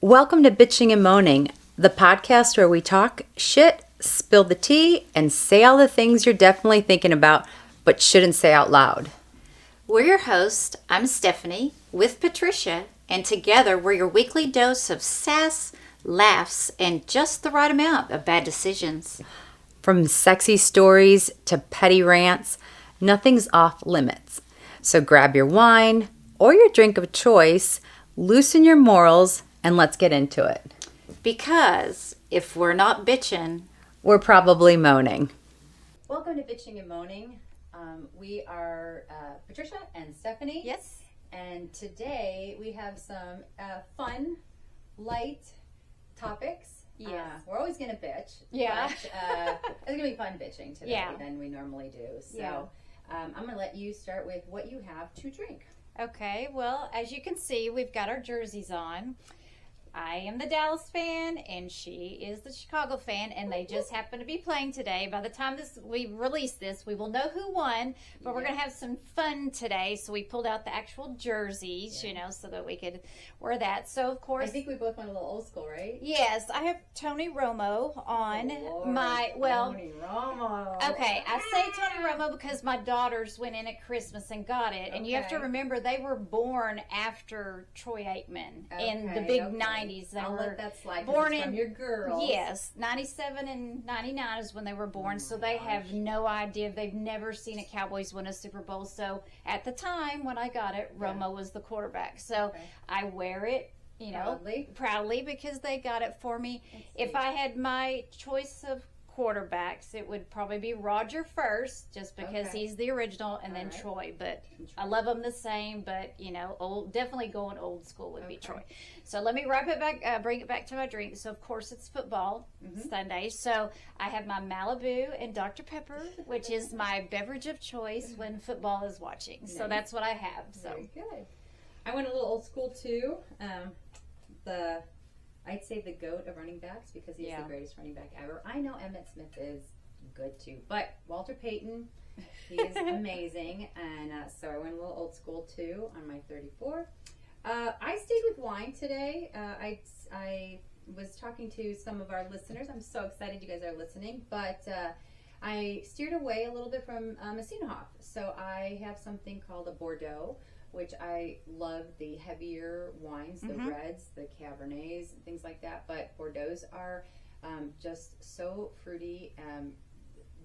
Welcome to Bitching and Moaning, the podcast where we talk shit, spill the tea, and say all the things you're definitely thinking about but shouldn't say out loud. We're your hosts. I'm Stephanie with Patricia, and together we're your weekly dose of sass, laughs, and just the right amount of bad decisions. From sexy stories to petty rants, nothing's off limits. So grab your wine or your drink of choice, loosen your morals, and let's get into it. Because if we're not bitching, we're probably moaning. Welcome to Bitching and Moaning. We are Patricia and Stephanie. Yes. And today we have some fun, light topics. Yes. We're always going to bitch. Yeah. But, it's going to be fun bitching today than we normally do. So I'm going to let you start with what you have to drink. Okay, well, as you can see, we've got our jerseys on. I am the Dallas fan, and she is the Chicago fan, and they just happen to be playing today. By the time we release this, we will know who won, but we're going to have some fun today. So we pulled out the actual jerseys, so that we could wear that. So, of course... I think we both went a little old school, right? Yes, I have Tony Romo on my... Well, Tony Romo. Okay, I say Tony Romo because my daughters went in at Christmas and got it. And you have to remember, they were born after Troy Aikman in the big 90s. They I'll were let that slide born from your girls. Yes, 97 and 99 is when they were born. So they have no idea. They've never seen a Cowboys win a Super Bowl. So at the time when I got it, Romo was the quarterback. So I wear it, proudly because they got it for me. If I had my choice of quarterbacks, it would probably be Roger first, just because he's the original, and then Troy. But I love them the same. But definitely going old school would be Troy. So let me wrap it back, bring it back to my drink. So of course it's football Sunday. So I have my Malibu and Dr. Pepper, which is my beverage of choice when football is watching. Nice. So that's what I have. So very good. I went a little old school too. I'd say the GOAT of running backs because he's the greatest running back ever. I know Emmitt Smith is good too, but Walter Payton, he is amazing. And so I went a little old school too on my 34. I stayed with wine today. I was talking to some of our listeners. I'm so excited you guys are listening, but I steered away a little bit from Messinahoff. So I have something called a Bordeaux, which I love the heavier wines, the reds, the Cabernets, and things like that. But Bordeaux's are just so fruity,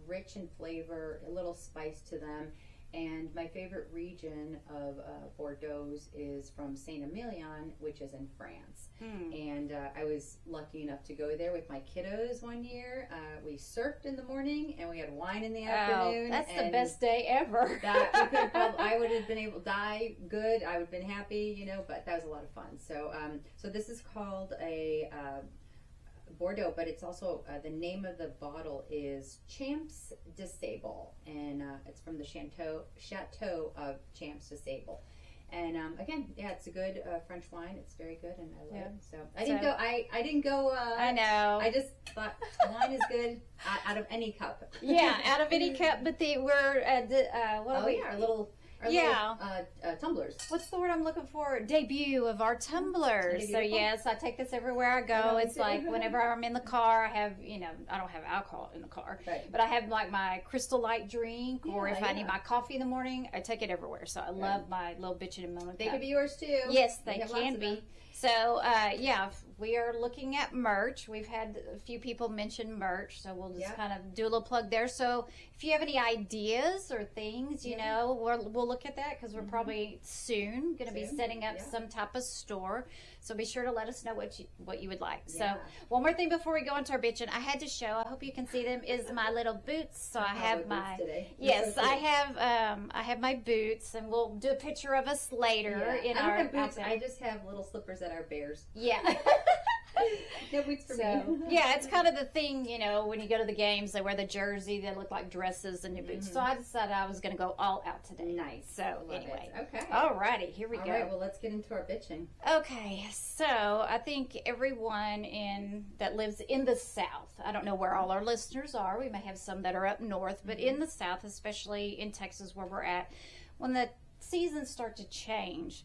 rich in flavor, a little spice to them. And my favorite region of Bordeaux's is from Saint-Emilion, which is in France. And I was lucky enough to go there with my kiddos one year. We surfed in the morning and we had wine in the afternoon. That's the best day ever. I would have been able to die good. I would have been happy, but that was a lot of fun. So this is called a Bordeaux, but it's also the name of the bottle is Champs de Sable, and it's from the Chateau of Champs de Sable. And again, it's a good French wine. It's very good, and I love it. So I didn't go. I know. I just thought wine is good out of any cup. Yeah, out of any cup. But Our tumblers. What's the word I'm looking for? Debut of our tumblers. So yes, I take this everywhere I go. It's like whenever I'm in the car, I have, I don't have alcohol in the car, but I have like my Crystal Light drink, or if I need my coffee in the morning, I take it everywhere. So I love my little Bitchin Moanin. They could be yours too. Yes, they can be. So, we are looking at merch. We've had a few people mention merch, so we'll just kind of do a little plug there. So, if you have any ideas or things, we'll look at that because we're probably soon going to be setting up some type of store. So, be sure to let us know what you would like. Yeah. So, one more thing before we go into our bitchin', I had to show. I hope you can see them. Is my little boots. So I have my yes, so I have my boots, and we'll do a picture of us later in our boots. I just have little slippers that are bears. Yeah. No boots for me. Yeah, it's kind of the thing, when you go to the games, they wear the jersey, they look like dresses and new boots. So I decided I was going to go all out today. Nice. So anyway. Okay. Alrighty, here we go. All right, well, let's get into our bitching. Okay, so I think everyone that lives in the South, I don't know where all our listeners are. We may have some that are up north, but in the South, especially in Texas where we're at, when the seasons start to change,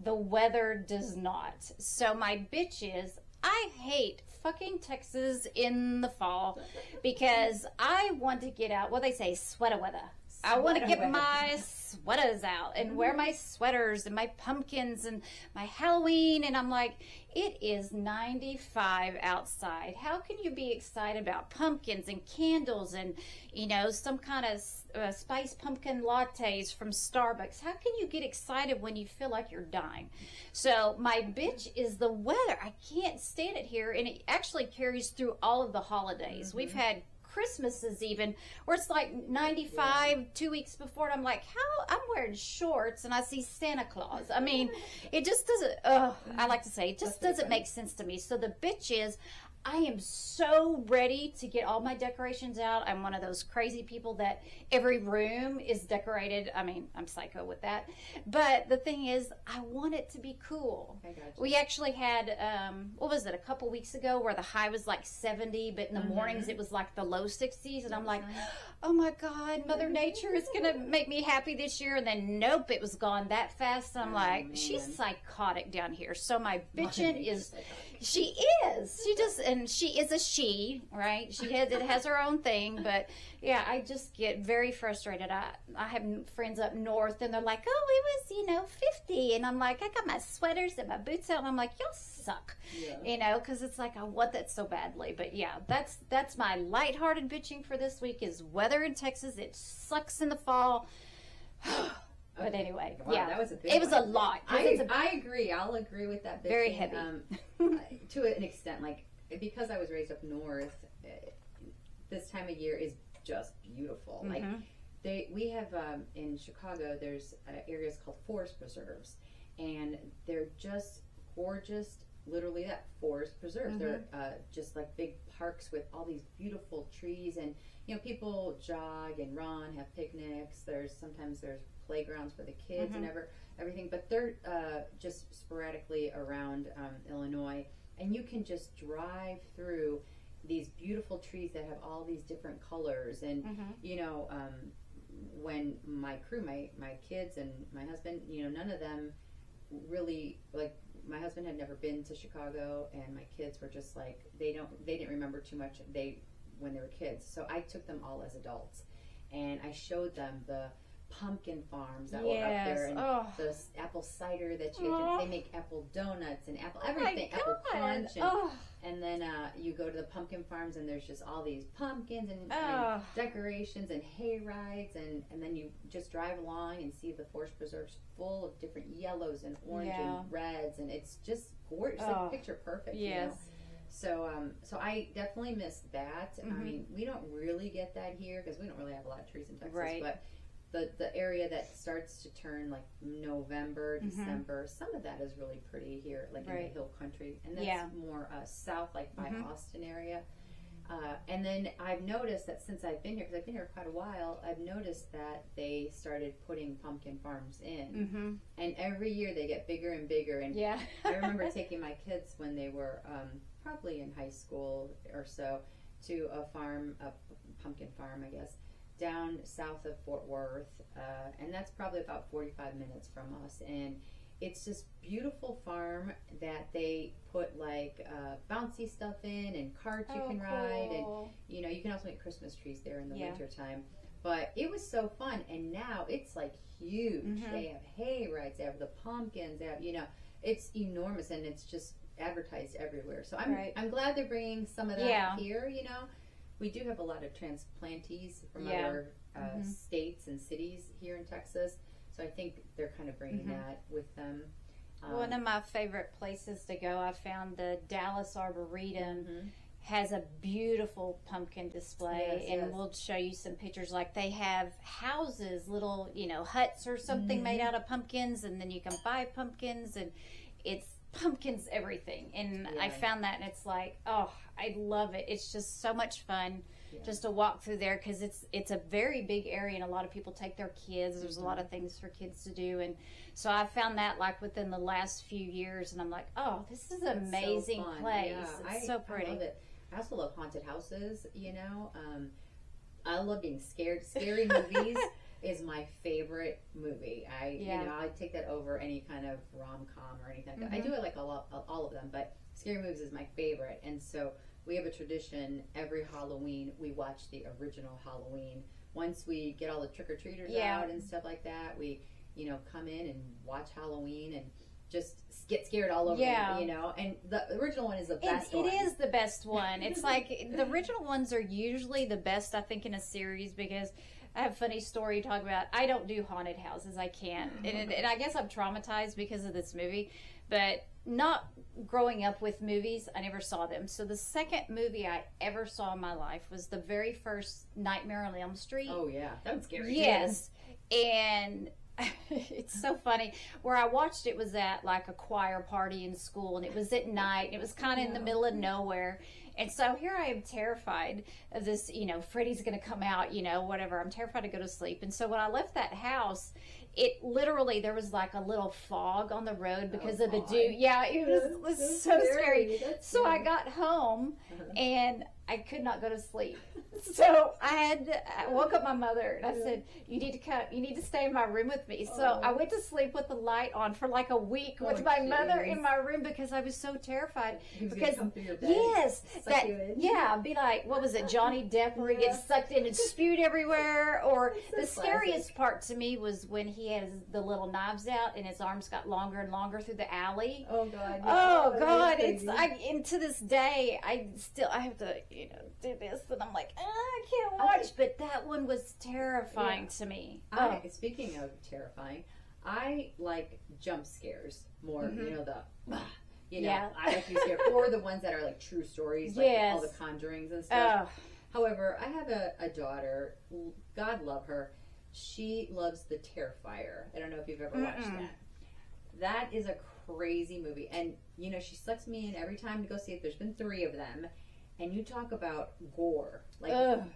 The weather does not. So my bitch is, I hate fucking Texas in the fall because I want to get out. What they say, sweater weather. I want to get my sweaters out and wear my sweaters and my pumpkins and my Halloween. And I'm like, it is 95 outside. How can you be excited about pumpkins and candles and, you know, some kind of spiced pumpkin lattes from Starbucks? How can you get excited when you feel like you're dying? So my bitch is the weather. I can't stand it here. And it actually carries through all of the holidays. Mm-hmm. We've had Christmases even where it's like 95 2 weeks before, and I'm like, how I'm wearing shorts and I see Santa Claus. I mean, it just doesn't I like to say it just doesn't make sense to me. So the bitch is, I am so ready to get all my decorations out. I'm one of those crazy people that every room is decorated. I mean, I'm psycho with that. But the thing is, I want it to be cool. I got you. We actually had, what was it, a couple weeks ago where the high was like 70, but in the mornings it was like the low 60s. And I'm like, oh my God, Mother Nature is going to make me happy this year. And then nope, it was gone that fast. I'm like, she's psychotic down here. So my bitchin' is, she is. She just, and she is a she, right? It has her own thing, but yeah, I just get very frustrated. I have friends up north, and they're like, oh, it was 50, and I'm like, I got my sweaters and my boots out, and I'm like, y'all suck, because it's like I want that so badly. But yeah, that's my lighthearted bitching for this week is weather in Texas. It sucks in the fall. But anyway, wow, that was it was a lot. I agree. I'll agree with that. Bitching. Very heavy. To an extent, like, because I was raised up north, this time of year is just beautiful. Mm-hmm. Like we have in Chicago, there's areas called forest preserves, and they're just gorgeous. Literally, that forest preserves. Mm-hmm. They're just like big parks with all these beautiful trees, and people jog and run, have picnics. Sometimes there's playgrounds for the kids and everything, but they're just sporadically around Illinois. And you can just drive through these beautiful trees that have all these different colors. And, when my crew, my kids and my husband, none of them really, like, my husband had never been to Chicago, and my kids were just like, they didn't remember too much when they were kids. So I took them all as adults, and I showed them the pumpkin farms that were up there, and the apple cider that you get. They make apple donuts and everything, apple crunch, and then you go to the pumpkin farms, and there's just all these pumpkins and decorations and hay rides, and then you just drive along and see the forest preserves full of different yellows and orange and reds, and it's just gorgeous, like picture perfect. Yes. So I definitely missed that. I mean, we don't really get that here because we don't really have a lot of trees in Texas, right. But the area that starts to turn like November, December, some of that is really pretty here, like in the hill country, and that's more south, like by Austin area. And then I've noticed that since I've been here, because I've been here quite a while, I've noticed that they started putting pumpkin farms in, and every year they get bigger and bigger. And I remember taking my kids when they were probably in high school or so to a pumpkin farm, I guess, down south of Fort Worth, and that's probably about 45 minutes from us. And it's this beautiful farm that they put like bouncy stuff in and carts you can ride, and you can also make Christmas trees there in the winter time. But it was so fun, and now it's like huge. They have hay rides, they have the pumpkins, they have it's enormous, and it's just advertised everywhere. So I'm glad they're bringing some of that here. We do have a lot of transplantees from other states and cities here in Texas, so I think they're kind of bringing that with them. One of my favorite places to go, I found the Dallas Arboretum has a beautiful pumpkin display, and we'll show you some pictures. Like, they have houses, little huts or something made out of pumpkins, and then you can buy pumpkins, and it's pumpkins everything. And I found that, and it's like, I love it. It's just so much fun just to walk through there, because it's a very big area, and a lot of people take their kids. There's a lot of things for kids to do, and so I found that like within the last few years, and I'm like, this is an amazing place. It's so pretty. I love it. I also love haunted houses. I love being scared, scary movies. is my favorite movie. I take that over any kind of rom-com or anything like that. I do like all of them, but Scary Movies is my favorite. And so we have a tradition every Halloween. We watch the original Halloween. Once we get all the trick-or-treaters out and stuff like that, we, come in and watch Halloween and just get scared all over again, and the original one is the best one. It is the best one. It's like the original ones are usually the best, I think, in a series, because I have a funny story to talk about. I don't do haunted houses. I can't. And I guess I'm traumatized because of this movie, but not growing up with movies, I never saw them. So the second movie I ever saw in my life was the very first Nightmare on Elm Street. Oh, yeah. That was scary. Yes. And it's so funny. Where I watched it was at like a choir party in school, and it was at night. And it was kind of in the middle of nowhere. And so here I am terrified of this, Freddy's going to come out, whatever. I'm terrified to go to sleep. And so when I left that house, it literally, there was like a little fog on the road because of the dew. Yeah, it was so scary. So I got home and I could not go to sleep. So I woke up my mother and I said, you need to come, you need to stay in my room with me. So I went to sleep with the light on for like a week with my mother in my room because I was so terrified. Because yes, be like, what was it, Johnny Depp, where he gets sucked in and spewed everywhere? Or the scariest part to me was when he had the little knives out and his arms got longer and longer through the alley. Oh God! Oh God! And to this day, I have to do this, and I'm like, I can't watch. But that one was terrifying to me. Speaking of terrifying, I like jump scares more. I like to be scared, or the ones that are like true stories, like all the Conjurings and stuff. However, I have a daughter. God love her. She loves The Terrifier. I don't know if you've ever watched that. That is a crazy movie, and she sucks me in every time to go see it. There's been 3 of them. And you talk about gore, like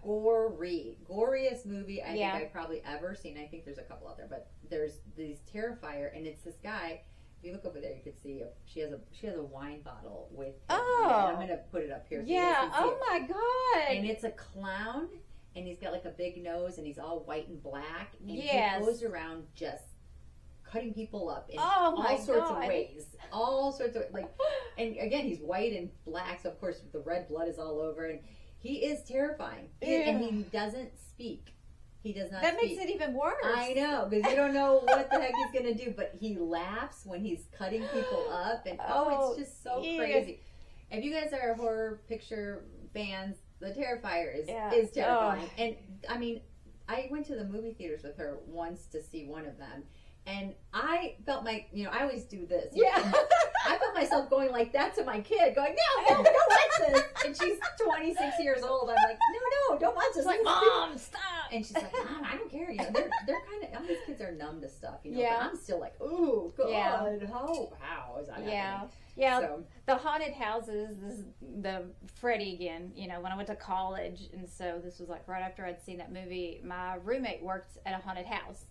goriest movie I think I've probably ever seen. I think there's a couple out there, but there's these Terrifier, and it's this guy. If you look over there, you could see she has a wine bottle with. I'm gonna put it up here. So my God! And it's a clown, and he's got like a big nose, and he's all white and black, and he goes around just cutting people up in all sorts of ways. All sorts of, and again, he's white and black, so of course the red blood is all over, and he is terrifying. And he doesn't speak. He does not That speak. makes it even worse. I know, because you don't know what the heck he's going to do, but he laughs when he's cutting people up, and it's just so crazy. If you guys are horror picture fans, The Terrifier is terrifying. And, I mean, I went to the movie theaters with her once to see one of them. And I felt I always do this. I felt myself going like that to my kid, going, no, don't watch this. And she's 26 years old. I'm like, no, don't watch this. She's like, Mom, stop. And she's like, Mom, I don't care. They're kind of, all these kids are numb to stuff, but I'm still like, oh, God, how is that happening? Yeah, so. The haunted houses, the Freddy again, when I went to college, and so this was like right after I'd seen that movie, my roommate worked at a haunted house.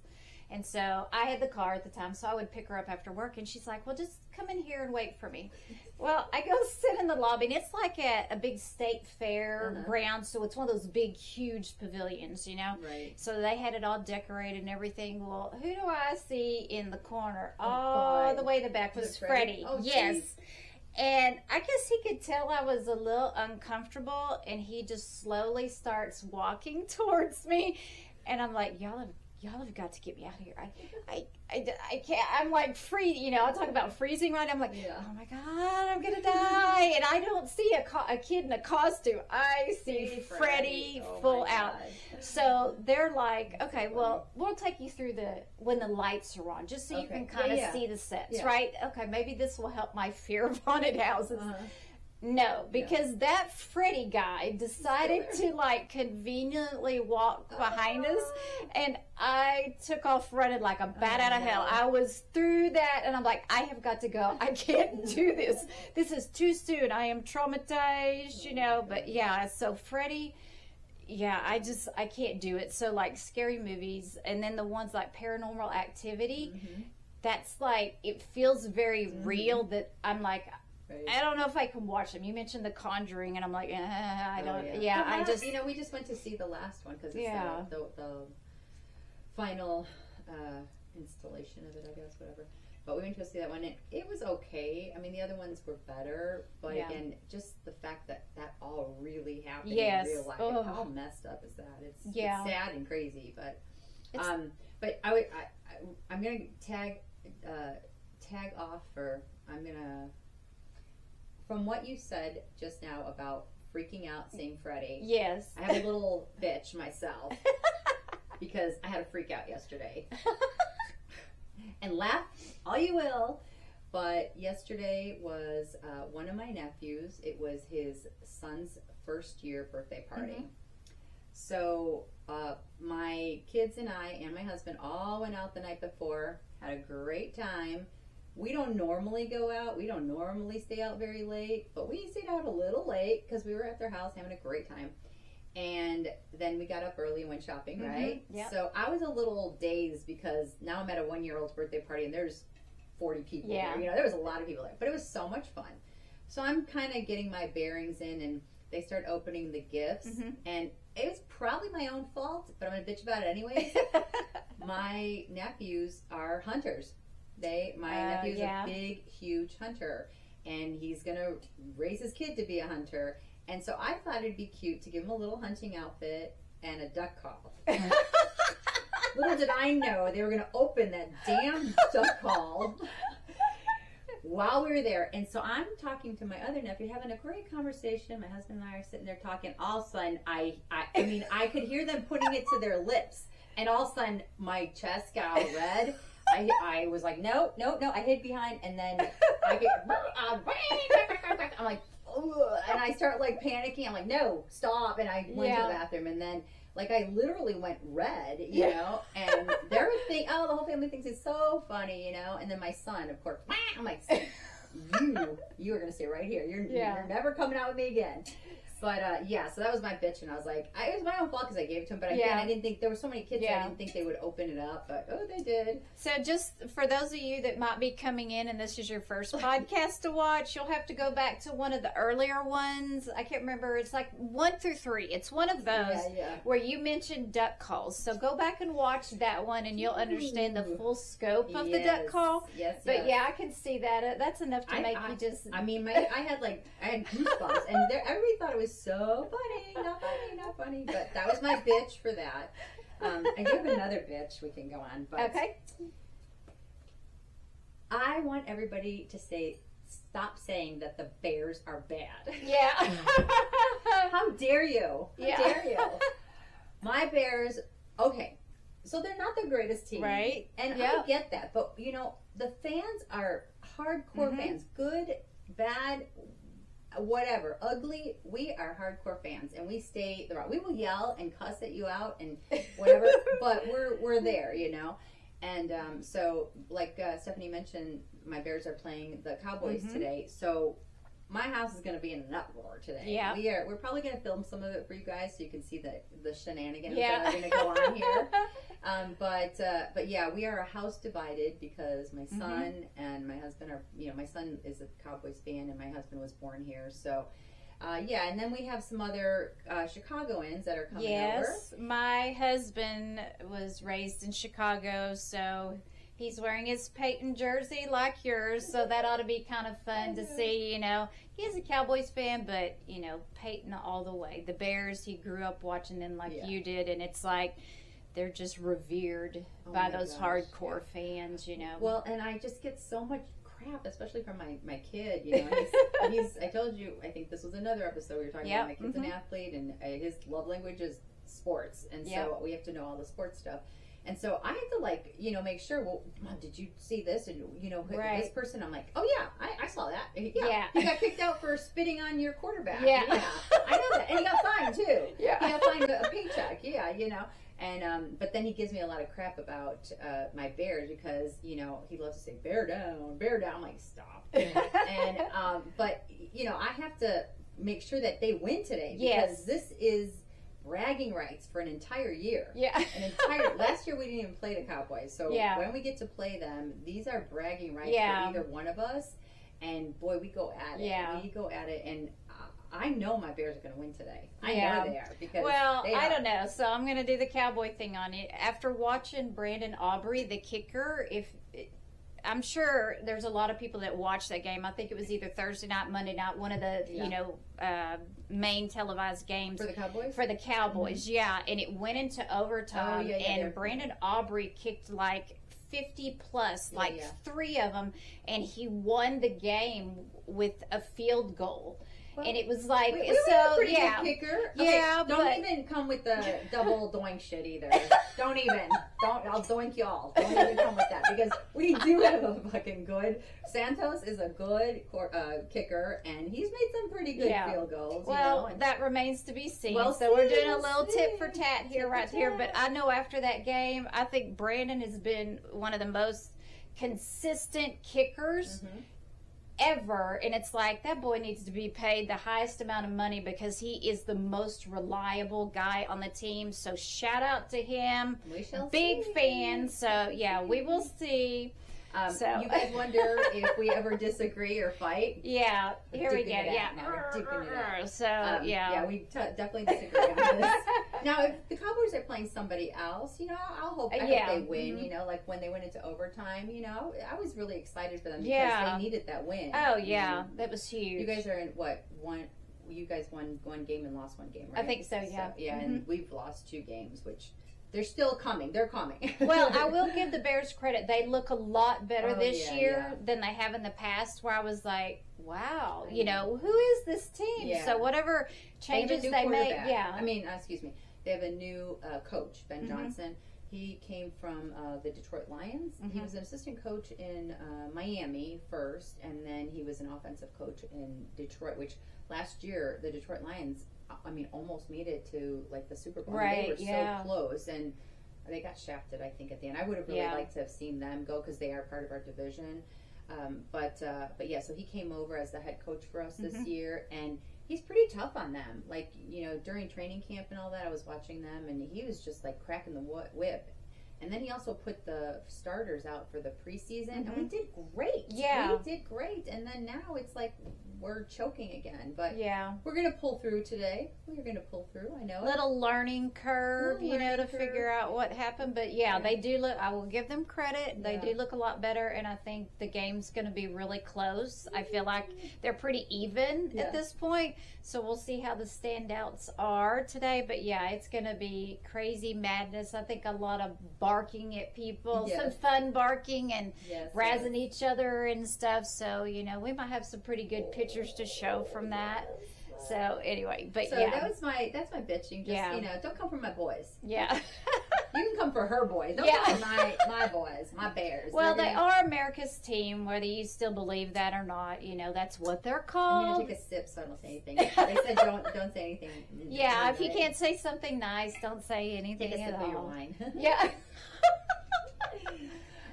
And so I had the car at the time, so I would pick her up after work, and she's like, well, just come in here and wait for me. Well, I go sit in the lobby, and it's like a big state fair ground, so it's one of those big, huge pavilions, Right. So they had it all decorated and everything. Well, who do I see in the corner? All the way to the back was Freddy. Oh, yes. Geez. And I guess he could tell I was a little uncomfortable, and he just slowly starts walking towards me. And I'm like, y'all have got to get me out of here. I can't. I'm like I talk about freezing right. I'm like, oh my God, I'm gonna die. And I don't see a kid in a costume. I see Freddy full out. So they're like, okay, well, we'll take you through when the lights are on, just so you can kind of see the sets, right? Okay, maybe this will help my fear of haunted houses. No, because that Freddy guy decided to conveniently walk behind us, and I took off running like a bat out of hell. I was through that, and I'm like, I have got to go. I can't do this. This is too soon. I am traumatized, But so Freddy, I can't do it. So scary movies, and then the ones like Paranormal Activity, that's it feels very real. That I'm like. Right. I don't know if I can watch them. You mentioned The Conjuring, and I'm like, I don't. I just. We just went to see the last one because it's the final installation of it, I guess, whatever. But we went to go see that one, and it was okay. I mean, the other ones were better, but again, just the fact that all really happened in real life. How messed up is that? It's sad and crazy, but I'm gonna tag off from what you said just now about freaking out seeing Freddie. Yes, I have a little bitch myself because I had a freak out yesterday. And laugh all you will, but yesterday was one of my nephews. It was his son's first year birthday party. Mm-hmm. So my kids and I and my husband all went out the night before, had a great time. We don't normally go out. We don't normally stay out very late, but we stayed out a little late because we were at their house having a great time. And then we got up early and went shopping, right? Yep. So I was a little dazed because now I'm at a 1-year-old's birthday party and there's 40 people there. You know, there was a lot of people there, but it was so much fun. So I'm kind of getting my bearings in, and they start opening the gifts. Mm-hmm. And it was probably my own fault, but I'm going to bitch about it anyways. My nephews are hunters. My nephew's a big, huge hunter, and he's going to raise his kid to be a hunter. And so I thought it'd be cute to give him a little hunting outfit and a duck call. Little did I know they were going to open that damn duck call while we were there. And so I'm talking to my other nephew, having a great conversation. My husband and I are sitting there talking. All of a sudden, I could hear them putting it to their lips. And all of a sudden, my chest got all red. I was like, no. I hid behind, and then I get, I'm like, and I start like panicking. I'm like, no, stop. And I went to the bathroom, and then like I literally went red, you know, and they were thinking, the whole family thinks it's so funny, you know. And then my son, of course, I'm like, you are going to stay right here. You're never coming out with me again. But so that was my bitch, and I was like, it was my own fault because I gave it to him. But again, I didn't think there were so many kids. I didn't think they would open it up, but they did. So just for those of you that might be coming in, and this is your first podcast to watch, you'll have to go back to one of the earlier ones. I can't remember. It's like 1 through 3. It's one of those where you mentioned duck calls. So go back and watch that one, and you'll understand the full scope of the duck call. Yes, but I can see that. That's enough to make you just. I mean, I had goosebumps, and everybody thought it was so funny, not funny, but that was my bitch for that. I do have another bitch we can go on, but okay. I want everybody to stop saying that the Bears are bad. Yeah. How dare you? How dare you? My Bears, okay, so they're not the greatest team. Right. And I get that, but you know, the fans are hardcore fans, good, bad, whatever, ugly. We are hardcore fans, and we stay the route. We will yell and cuss at you out and whatever, but we're there, you know. And so, like Stephanie mentioned, my Bears are playing the Cowboys today. So my house is going to be in an uproar today. Yeah, we're probably going to film some of it for you guys so you can see the shenanigans that are going to go on here. But yeah, we are a house divided because my son and my husband are, you know, my son is a Cowboys fan and my husband was born here. So, and then we have some other Chicagoans that are coming over. Yes, my husband was raised in Chicago, so he's wearing his Peyton jersey like yours, so that ought to be kind of fun to see, you know. He's a Cowboys fan, but, you know, Peyton all the way. The Bears, he grew up watching them like you did, and it's like they're just revered by those hardcore fans, you know. Well, and I just get so much crap, especially from my kid, you know. He's I told you, I think this was another episode we were talking about. My kid's an athlete, and his love language is sports, and so we have to know all the sports stuff. And so I have to, like, you know, make sure, well, Mom, did you see this? And, you know, this person, I'm like, oh, yeah, I saw that. Yeah. He got kicked out for spitting on your quarterback. Yeah. I know that. And he got fined, too. Yeah. He got fined a paycheck. Yeah, you know. And, but then he gives me a lot of crap about my Bears because, you know, he loves to say, bear down, bear down. I'm like, stop. And, but, you know, I have to make sure that they win today because this is bragging rights for an entire year. Yeah. Last year we didn't even play the Cowboys. So when we get to play them, these are bragging rights for either one of us. and boy, we go at it. Yeah. We go at it, and I know my Bears are going to win today. I Yeah. know they are because I don't know. So I'm going to do the cowboy thing on it. After watching Brandon Aubrey, the kicker, I'm sure there's a lot of people that watch that game. I think it was either Thursday night, Monday night, one of the main televised games for the Cowboys. For the Cowboys, yeah, and it went into overtime, and Brandon Aubrey kicked like 50 plus, like 3 of them, and he won the game with a field goal. Well, and it was like, we Good kicker. Okay, don't even come with the double doink shit either. I'll doink y'all. Don't even come with that because we do have a fucking good. Santos is a good kicker, and he's made some pretty good field goals. Well, that remains to be seen. We're doing a little tit for tat here, here. But I know after that game, I think Brandon has been one of the most consistent kickers. Mm-hmm. Ever, and it's like that boy needs to be paid the highest amount of money because he is the most reliable guy on the team. So shout out to him. We shall Big see. fan. So yeah, we will see. You guys wonder if we ever disagree or fight? Yeah, here we go. Yeah. So we definitely disagree on this. Now, if the Cowboys are playing somebody else, I'll hope they win. Mm-hmm. Like when they went into overtime, I was really excited for them because they needed that win. Oh yeah, that was huge. You guys are in one. You guys won one game and lost one game, right? I think so. Yeah. And we've lost 2 games, which. They're still coming. They're coming. Well, I will give the Bears credit. They look a lot better this year than they have in the past, where I was like, wow, who is this team? Yeah. So whatever changes they make, they have a new coach, Ben Johnson. He came from the Detroit Lions. He was an assistant coach in Miami first, and then he was an offensive coach in Detroit, which last year, the Detroit Lions almost made it to like the Super Bowl. Right, they were so close, and they got shafted, I think, at the end. I would have really liked to have seen them go because they are part of our division. But so he came over as the head coach for us this year, and he's pretty tough on them. Like, during training camp and all that, I was watching them, and he was just like cracking the whip. And then he also put the starters out for the preseason, and we did great. Yeah. We did great. And then now it's like we're choking again. But we're going to pull through today. We're going to pull through, I know. Little learning curve, figure out what happened. But they do look, I will give them credit. They do look a lot better, and I think the game's going to be really close. I feel like they're pretty even at this point. So we'll see how the standouts are today. But it's going to be crazy madness. I think a lot of barking at people, some fun barking and razzing each other and stuff. So, we might have some pretty good pictures to show from that. So anyway, but that's my bitching. Just don't come for my boys. Yeah. You can come for her boys. Don't come for my boys, my Bears. Well, they are America's team, whether you still believe that or not. That's what they're called. I'm gonna take a sip so I don't say anything. They said don't say anything. Yeah, if you can't say something nice, don't say anything take a at sip all. of your wine. Yeah.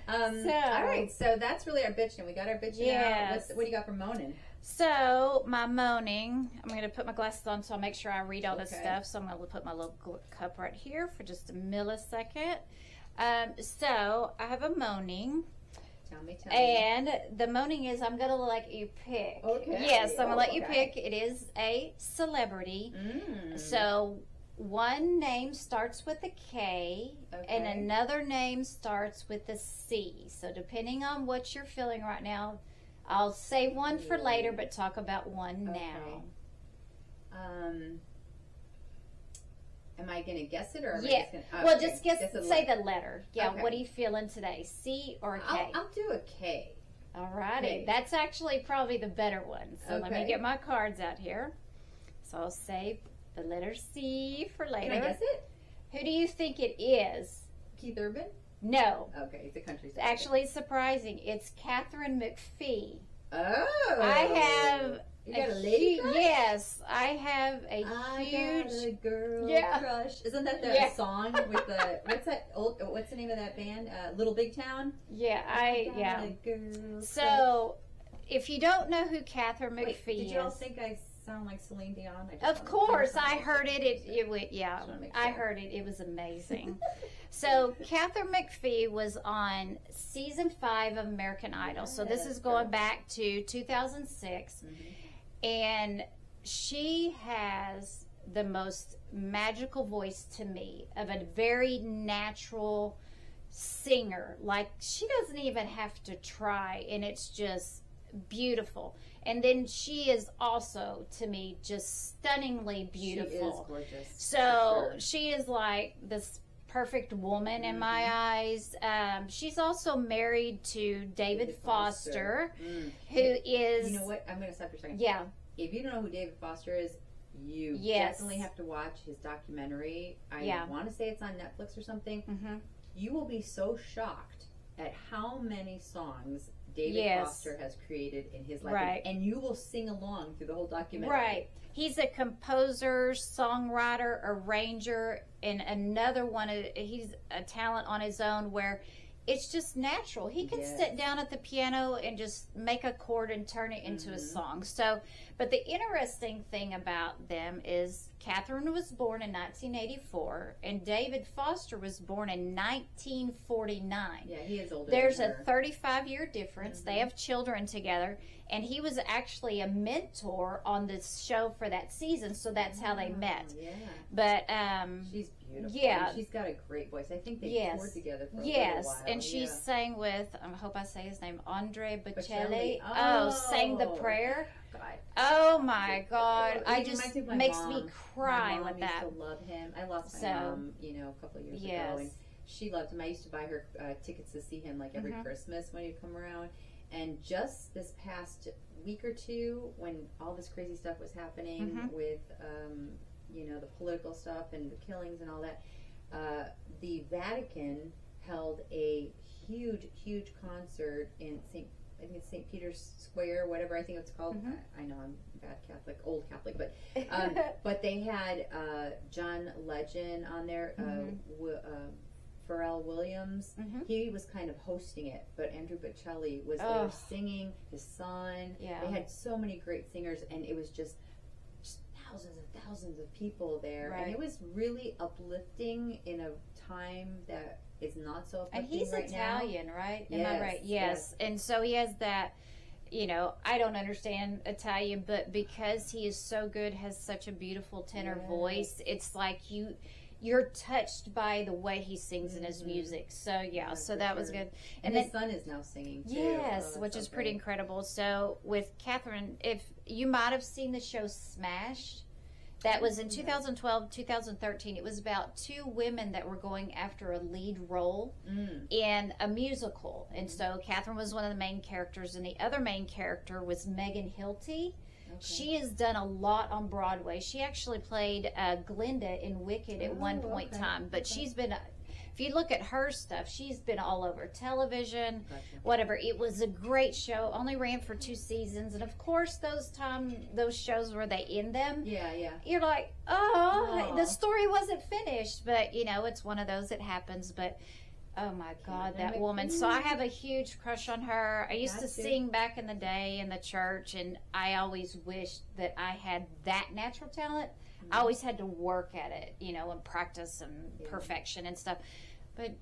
All right, so that's really our bitching. We got our bitching out. What do you got for moaning? So, my moaning, I'm going to put my glasses on so I'll make sure I read all this stuff. So, I'm going to put my little cup right here for just a millisecond. So, I have a moaning. Tell me. And the moaning is I'm going to let you pick. Okay. Yes, I'm going to let you pick. It is a celebrity. So, one name starts with a K and another name starts with a C. So, depending on what you're feeling right now, I'll say one for later, but talk about one now. Am I going to guess it, or am I just gonna, well, just guess. Say the the letter. Yeah. Okay. What are you feeling today? C or a K? I'll do a K. Alrighty. K. That's actually probably the better one. So let me get my cards out here. So I'll say the letter C for later. Can I guess it? Who do you think it is? Keith Urban? No. Okay, it's a country song. Actually, it's surprising. It's Catherine McPhee. Oh. I have. You got a lady crush? Yes, I have a huge. Got a girl crush. Isn't that the song with the what's the name of that band? Little Big Town. Yeah, I got a girl so, if you don't know who Catherine McPhee did you all think I sound like Celine Dion? Of course, I heard it. I heard it. It was amazing. So Catherine McPhee was on season 5 of American Idol. So this is going back to 2006, and she has the most magical voice to me of a very natural singer. Like, she doesn't even have to try, and it's just beautiful. And then she is also, to me, just stunningly beautiful. She is gorgeous. So she is like this perfect woman in my eyes. She's also married to David Foster, who is... You know what? I'm going to stop for a second. Yeah. If you don't know who David Foster is, you definitely have to watch his documentary. I want to say it's on Netflix or something. You will be so shocked at how many songs David Foster has created in his life. Right. And you will sing along through the whole documentary. Right. He's a composer, songwriter, arranger, and another one, he's a talent on his own where it's just natural. He can sit down at the piano and just make a chord and turn it into a song. So, but the interesting thing about them is Catherine was born in 1984 and David Foster was born in 1949. Yeah, he is older. There's a 35-year difference. They have children together, and he was actually a mentor on this show for that season, so that's how they met. Yeah. But she's beautiful. Yeah. And she's got a great voice. I think they toured together for a little while. And she sang with, I hope I say his name, Andre Bocelli. Sang the prayer. God. Oh my God! It just me makes me cry with that. I used to love him. I lost my mom, a couple of years ago, and she loved him. I used to buy her tickets to see him like every Christmas when he'd come around. And just this past week or two, when all this crazy stuff was happening with, the political stuff and the killings and all that, the Vatican held a huge concert in St. Peter's Square, whatever I think it's called. I know I'm bad Catholic, old Catholic, but but they had John Legend on there, Pharrell Williams. He was kind of hosting it, but Andrew Bocelli was there singing, his son. They had so many great singers, and it was just thousands and thousands of people there, and it was really uplifting in a time that is not so uplifting. And he's right Italian, now. right? Am I right? Yes. And so he has that, I don't understand Italian, but because he is so good, has such a beautiful tenor voice, it's like you're touched by the way he sings in his music. So so that was good. And his son is now singing too. Yes, which is pretty incredible. So with Catherine, if you might have seen the show Smash, that was in 2012, 2013. It was about 2 women that were going after a lead role in a musical. And so Catherine was one of the main characters, and the other main character was Megan Hilty. She has done a lot on Broadway. She actually played Glinda in Wicked at one point in time. But she's been, if you look at her stuff, she's been all over television, whatever. It was a great show. Only ran for 2 seasons. And of course, those shows where they end them. You're like, the story wasn't finished. But, it's one of those that happens. But oh my God, that woman. So I have a huge crush on her. I used to sing back in the day in the church, and I always wished that I had that natural talent. I always had to work at it, and practice and perfection and stuff. But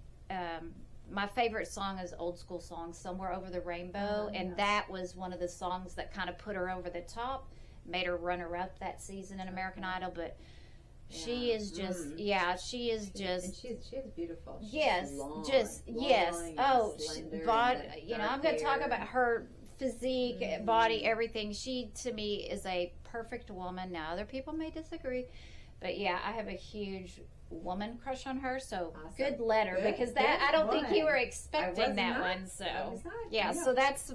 my favorite song is old school song, Somewhere Over the Rainbow, and that was one of the songs that kind of put her over the top, made her runner-up that season in American Idol, but she is just, she is just. And she is beautiful. She's long, body. I'm going to talk about her physique, body, everything. She, to me, is a perfect woman. Now, other people may disagree, but I have a huge woman crush on her. So good letter, because that I don't think you were expecting that one. So so that's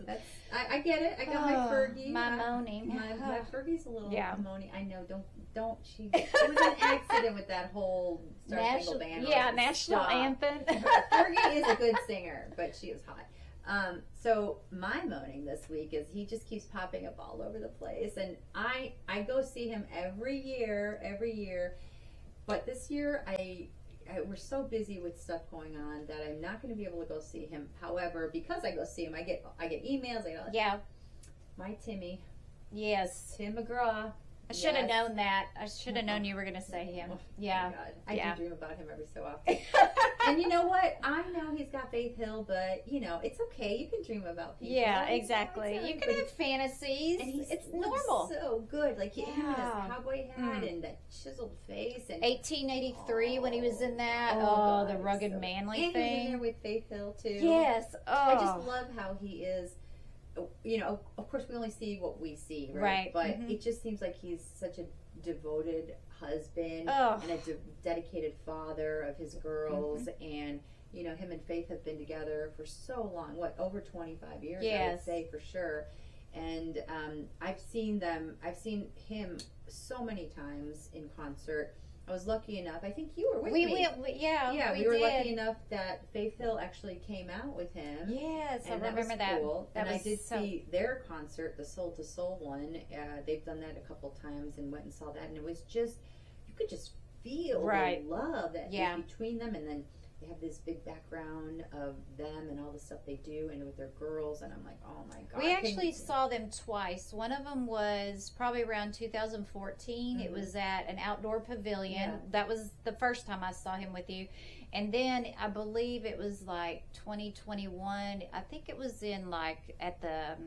I get it. I got my Fergie, my moaning. My Fergie's a little moaning. I know. Don't she? It was an accident with that whole Star Spangled Banner. National anthem. Fergie is a good singer, but she is hot. So my moaning this week is he just keeps popping up all over the place, and I go see him every year, but this year we're so busy with stuff going on that I'm not going to be able to go see him. However, because I go see him, I get emails. My Timmy, Tim McGraw. I should have known that. I should have known you were going to say him. Yeah. Oh my God. I do dream about him every so often. And you know what? I know he's got Faith Hill, but you know, it's okay. You can dream about people. Yeah, exactly. You can have fantasies. And it's normal. So good. Like him in his cowboy hat and that chiseled face. And 1883 when he was in that. God, the rugged manly and thing. He was in there with Faith Hill too. Yes. Oh. I just love how he is. You know, of course, we only see what we see, right? But it just seems like he's such a devoted husband and a dedicated father of his girls. And, you know, him and Faith have been together for so long. What, over 25 years, I would say, for sure. And I've seen him so many times in concert. I was lucky enough. I think you were with me. We were lucky enough that Faith Hill actually came out with him. Yes, and I remember that. Cool. That and I did see their concert, the Soul to Soul one. They've done that a couple times and went and saw that, and it was just, you could just feel the love that is between them, and then they have this big background of them and all the stuff they do and with their girls, and I'm like, oh my God. We actually saw them twice. One of them was probably around 2014. It was at an outdoor pavilion. That was the first time I saw him with you. And then I believe it was like 2021. I think it was in like at the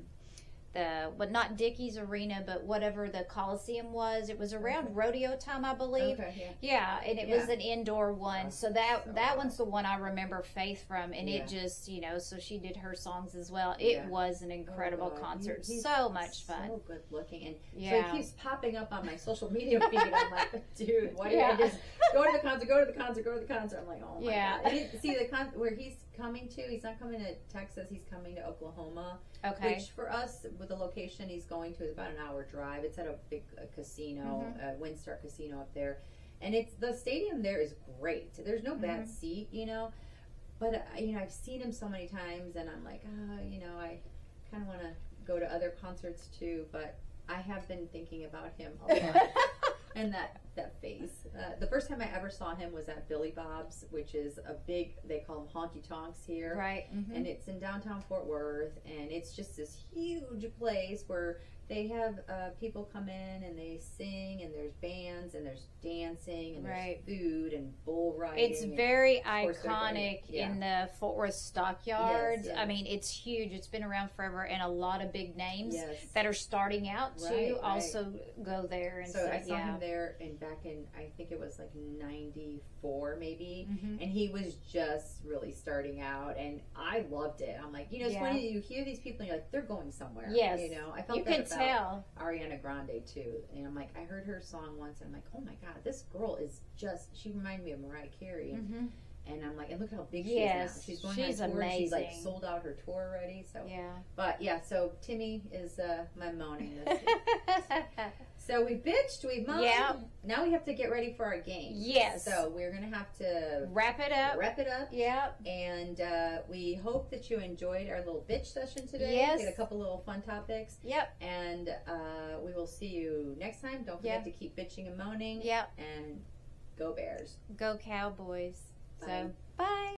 but not Dickies Arena, but whatever the Coliseum was. It was around rodeo time, I believe. And it was an indoor one. So that one's the one I remember Faith from, and it just, you know, so she did her songs as well. It was an incredible concert. He's so much fun. So good looking, and so he keeps popping up on my social media feed. I'm like, dude, why do you just go to the concert, go to the concert, go to the concert? I'm like, oh my God. And see where he's coming to. He's not coming to Texas. He's coming to Oklahoma. Okay. Which for us, with the location he's going to, is about an hour drive. It's at a big casino, Windstar Casino up there, and the stadium there is great. There's no bad seat, you know. But you know, I've seen him so many times, and I'm like, you know, I kind of want to go to other concerts too. But I have been thinking about him a lot. And that face. The first time I ever saw him was at Billy Bob's, which is a big, they call them honky tonks here. Right. And it's in downtown Fort Worth, and it's just this huge place where they have people come in and they sing, and there's bands, and there's dancing, and there's food and bull riding. It's very iconic in the Fort Worth Stockyards. Yes. I mean, it's huge. It's been around forever, and a lot of big names that are starting out to also go there. And so I saw him there back in, I think it was like 94 maybe, and he was just really starting out, and I loved it. I'm like, you know, it's when you hear these people and you're like, they're going somewhere. Yes. You know, I felt that about Ariana Grande too, and I'm like, I heard her song once, and I'm like, oh my God, this girl is just, she reminded me of Mariah Carey, and I'm like, and look how big she is now. She's going on tour. Amazing. She's like sold out her tour already. So but so Timmy is my moaning this week. So we bitched, we moaned. Now we have to get ready for our game. Yes. So we're gonna have to wrap it up. Yep. And we hope that you enjoyed our little bitch session today. Yes. We had a couple little fun topics. Yep. And we will see you next time. Don't forget to keep bitching and moaning. Yep. And go Bears. Go Cowboys. Bye. So